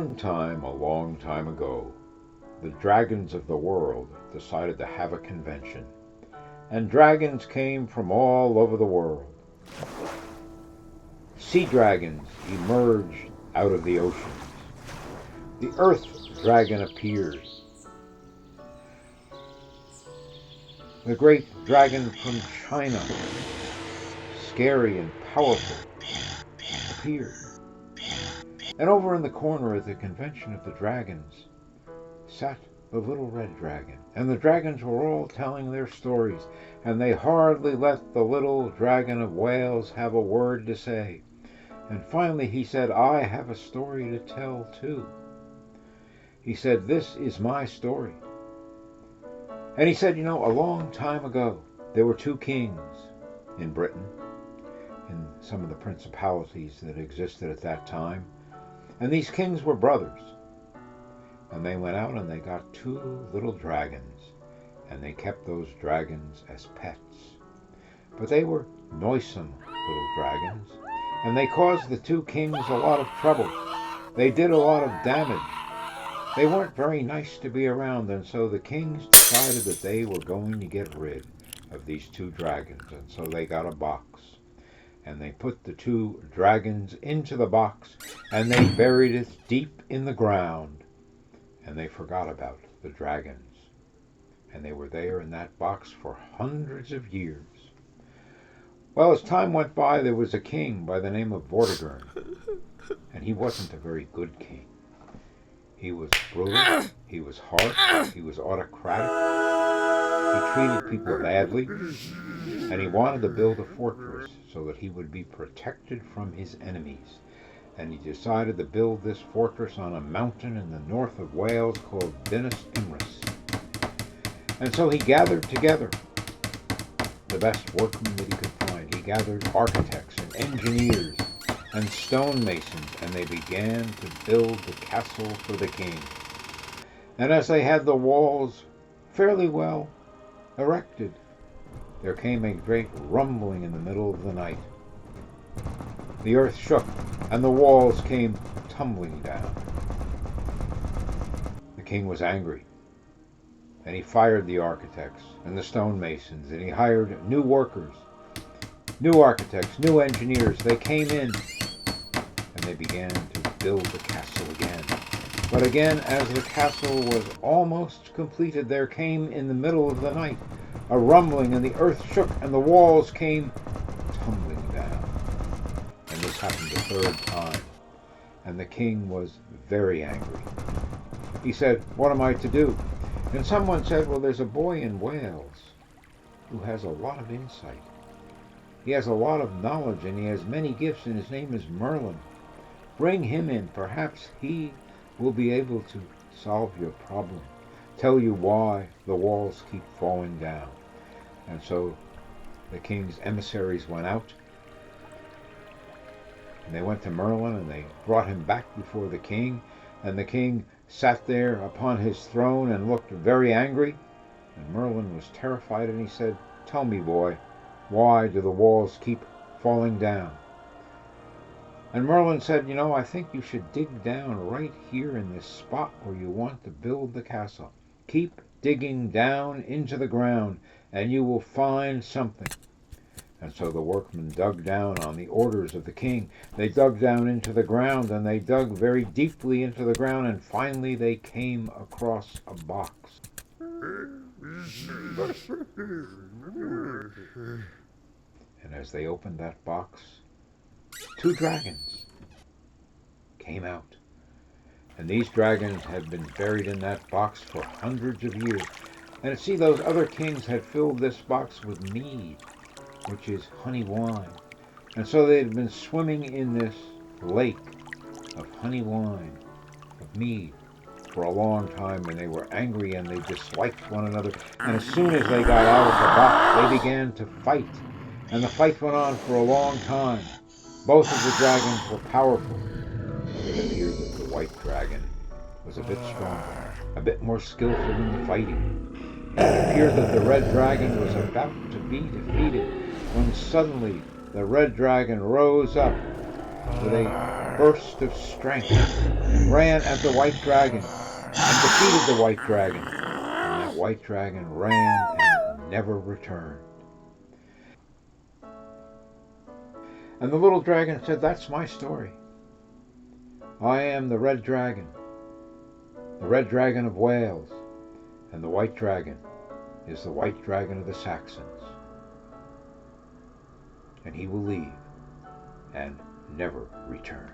One time, a long time ago, the dragons of the world decided to have a convention, and dragons came from all over the world. Sea dragons emerged out of the oceans. The earth dragon appeared. The great dragon from China, scary and powerful, appeared. And over in the corner at the convention of the dragons sat the little red dragon. And the dragons were all telling their stories, and they hardly let the little dragon of Wales have a word to say. And finally he said, I have a story to tell too. He said, this is my story. And he said, a long time ago, there were two kings in Britain, in some of the principalities that existed at that time. And these kings were brothers. And they went out and they got two little dragons, and they kept those dragons as pets. But they were noisome little dragons, and they caused the two kings a lot of trouble. They did a lot of damage. They weren't very nice to be around, and so the kings decided that they were going to get rid of these two dragons. And so they got a box, and they put the two dragons into the box, and they buried it deep in the ground, and they forgot about the dragons. And they were there in that box for hundreds of years. Well, as time went by, there was a king by the name of Vortigern, and he wasn't a very good king. He was brutal, he was harsh, he was autocratic, he treated people badly, and he wanted to build a fortress so that he would be protected from his enemies. And he decided to build this fortress on a mountain in the north of Wales called Dinas Imrys. And so he gathered together the best workmen that he could find. He gathered architects and engineers and stonemasons, and they began to build the castle for the king. And as they had the walls fairly well erected, there came a great rumbling in the middle of the night. The earth shook, and the walls came tumbling down. The king was angry, and he fired the architects and the stonemasons, and he hired new workers, new architects, new engineers. They came in, and they began to build the castle again. But again, as the castle was almost completed, there came in the middle of the night a rumbling, and the earth shook, and the walls came tumbling down. And this happened the third time, and the king was very angry. He said, what am I to do? And someone said, well, there's a boy in Wales who has a lot of insight. He has a lot of knowledge, and he has many gifts, and his name is Merlin. Bring him in. Perhaps he will be able to solve your problem, tell you why the walls keep falling down. And so the king's emissaries went out, and they went to Merlin, and they brought him back before the king. And the king sat there upon his throne and looked very angry. And Merlin was terrified, and he said, tell me, boy, why do the walls keep falling down? And Merlin said, I think you should dig down right here in this spot where you want to build the castle. Keep digging down into the ground, and you will find something. And so the workmen dug down on the orders of the king. They dug down into the ground, and they dug very deeply into the ground, and finally they came across a box. And as they opened that box, two dragons came out. And these dragons had been buried in that box for hundreds of years. And see, those other kings had filled this box with mead, which is honey wine. And so they had been swimming in this lake of honey wine, of mead, for a long time, and they were angry and they disliked one another. And as soon as they got out of the box, they began to fight. And the fight went on for a long time. Both of the dragons were powerful. It appeared that the white dragon was a bit stronger, a bit more skillful in the fighting. It appeared that the red dragon was about to be defeated when suddenly the red dragon rose up, with a burst of strength, ran at the white dragon and defeated the white dragon. And that white dragon ran and never returned. And the little dragon said, "That's my story. I am the red dragon of Wales, and the white dragon is the white dragon of the Saxons. And he will leave and never return."